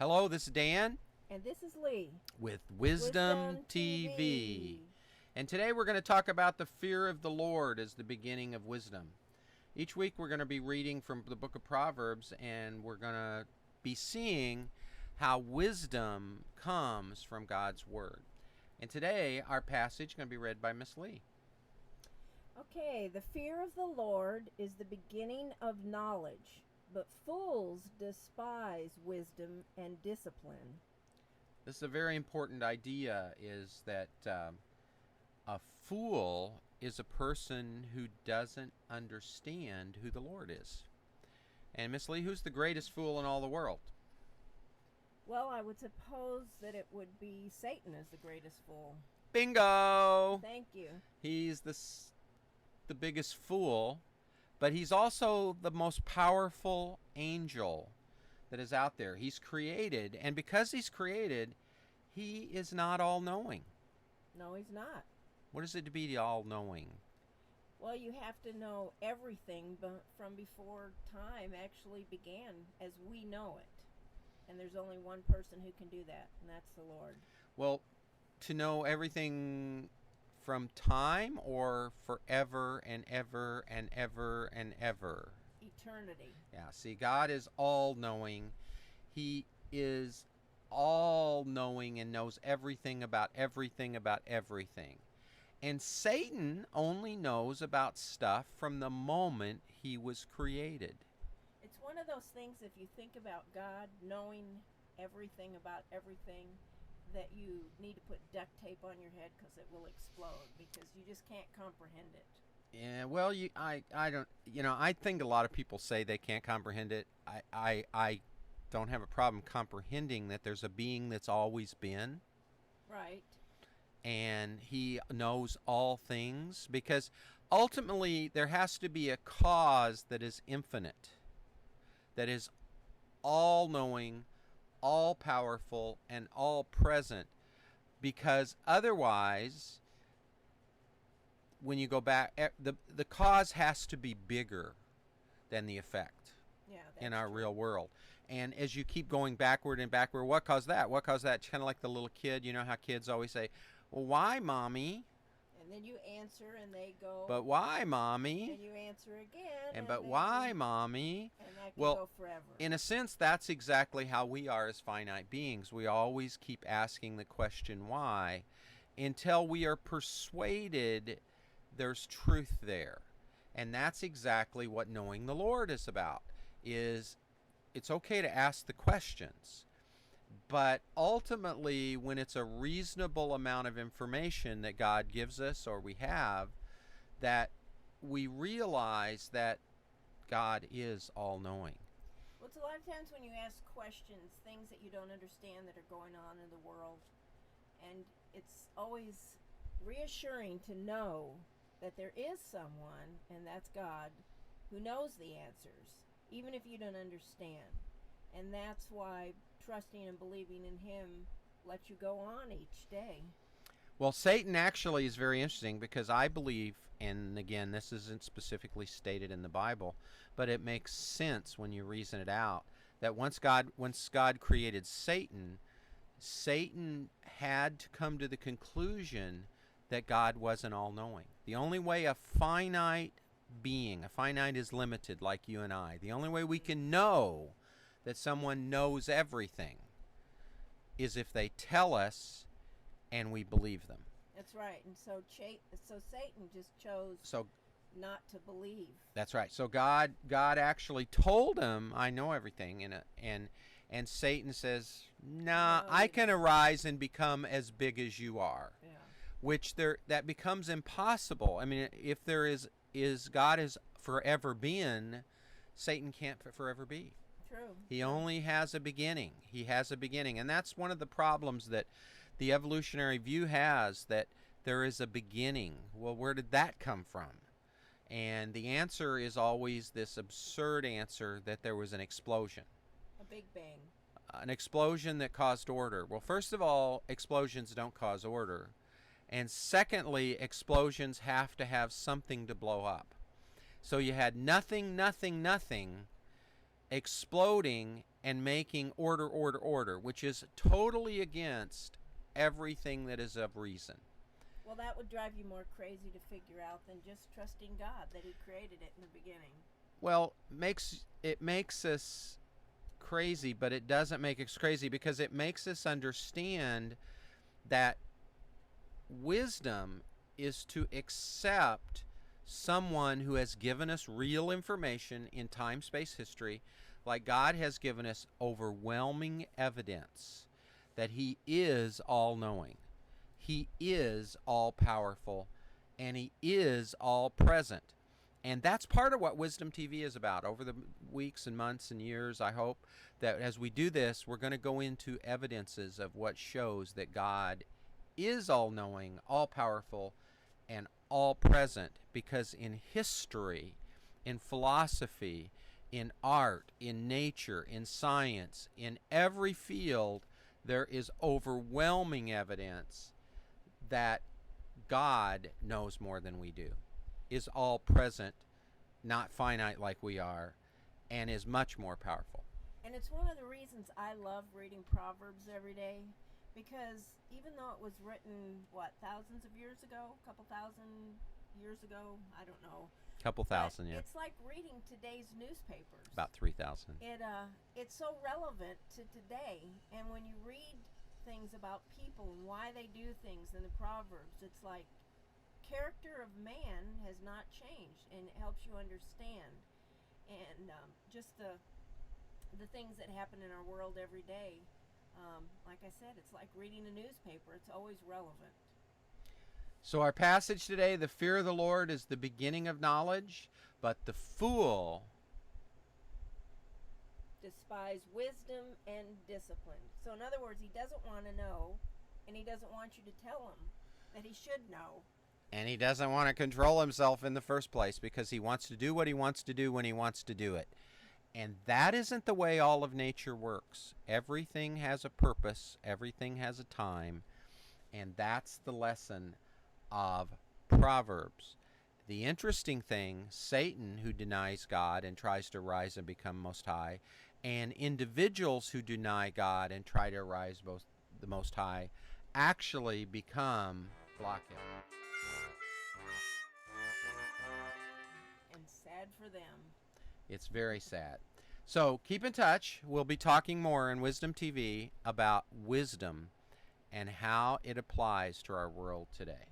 Hello, this is Dan And this is Lee with Wisdom TV. And today we're going to talk about the fear of the Lord as the beginning of wisdom. Each week we're going to be reading from the book of Proverbs, and we're going to be seeing how wisdom comes from God's Word. And today our passage is going to be read by Miss Lee. Okay, the fear of the Lord is the beginning of knowledge, but fools despise wisdom and discipline. This is a very important idea, is that a fool is a person who doesn't understand who the Lord is. And Miss Lee, who's the greatest fool in all the world? Well, I would suppose that it would be Satan as the greatest fool. Bingo! Thank you. He's the biggest fool, but he's also the most powerful angel that is out there. He's created, and because he's created, he is not all-knowing. No, he's not. What is it to be all-knowing? Well, you have to know everything from before time actually began as we know it. And there's only one person who can do that, and that's the Lord. Well, to know everything from time or forever and ever and ever and ever? Eternity. Yeah, see, God is all-knowing. He is all-knowing and knows everything about everything about everything. And Satan only knows about stuff from the moment he was created. It's one of those things, if you think about God knowing everything about everything, that you need to put duct tape on your head because it will explode, because you just can't comprehend it. Yeah, well, I don't, I think a lot of people say they can't comprehend it. I don't have a problem comprehending that there's a being that's always been. Right. And he knows all things, because ultimately there has to be a cause that is infinite, that is all-knowing, all-powerful, and all-present, because otherwise, when you go back, the cause has to be bigger than the effect. Yeah, in our true. real world. And as you keep going backward and backward, what caused that? What caused that? It's kind of like the little kid. You know how kids always say, well, why, Mommy? And then you answer and they go, but why, Mommy? And you answer again. And but why, Mommy? And that can well, go forever. In a sense, that's exactly how we are as finite beings. We always keep asking the question why until we are persuaded there's truth there. And that's exactly what knowing the Lord is about. It's okay to ask the questions, but ultimately when it's a reasonable amount of information that God gives us or we have, that we realize that God is all-knowing. Well, it's a lot of times when you ask questions, things that you don't understand that are going on in the world, and it's always reassuring to know that there is someone, and that's God, who knows the answers, even if you don't understand. And that's why trusting and believing in Him lets you go on each day. Well, Satan actually is very interesting, because I believe, and again, this isn't specifically stated in the Bible, but it makes sense when you reason it out, that once God created Satan, Satan had to come to the conclusion that God wasn't all-knowing. The only way a finite being, a finite is limited like you and I, the only way we can know that someone knows everything is if they tell us and we believe them. That's right. And so Satan just chose not to believe. That's right. So God actually told him, I know everything, and Satan says, nah, no, I can arise and become as big as you are. Yeah. Which that becomes impossible. I mean, if there is God is forever been, Satan can't forever be. True. He only has a beginning. He has a beginning. And that's one of the problems that the evolutionary view has, that there is a beginning. Well, where did that come from? And the answer is always this absurd answer that there was an explosion. A big bang. An explosion that caused order. Well, first of all, explosions don't cause order. And secondly, explosions have to have something to blow up. So you had nothing, nothing, nothing exploding, and making order, order, order, which is totally against everything that is of reason. Well, that would drive you more crazy to figure out than just trusting God that He created it in the beginning. Well, it makes us crazy, but it doesn't make us crazy because it makes us understand that wisdom is to accept someone who has given us real information in time, space, history, like God has given us overwhelming evidence that He is all knowing, He is all powerful, and He is all present. And that's part of what Wisdom TV is about. Over the weeks and months and years, I hope that as we do this, we're going to go into evidences of what shows that God is all knowing, all powerful, and all present. Because in history, in philosophy, in art, in nature, in science, in every field, there is overwhelming evidence that God knows more than we do, is all present, not finite like we are, and is much more powerful. And it's one of the reasons I love reading Proverbs every day, because even though it was written, thousands of years ago, a couple thousand years ago, I don't know. Couple thousand, yeah. It's like reading today's newspapers. About 3,000. It's so relevant to today, and when you read things about people and why they do things in the Proverbs, it's like character of man has not changed, and it helps you understand. And just the things that happen in our world every day, like I said, it's like reading a newspaper. It's always relevant. So our passage today, the fear of the Lord is the beginning of knowledge, but the fool despise wisdom and discipline. So in other words, he doesn't want to know, and he doesn't want you to tell him that he should know. And he doesn't want to control himself in the first place because he wants to do what he wants to do when he wants to do it. And that isn't the way all of nature works. Everything has a purpose. Everything has a time. And that's the lesson of Proverbs. The interesting thing, Satan, who denies God and tries to rise and become Most High, and individuals who deny God and try to rise the Most High, actually become blockheads. And sad for them. It's very sad. So keep in touch. We'll be talking more in Wisdom TV about wisdom and how it applies to our world today.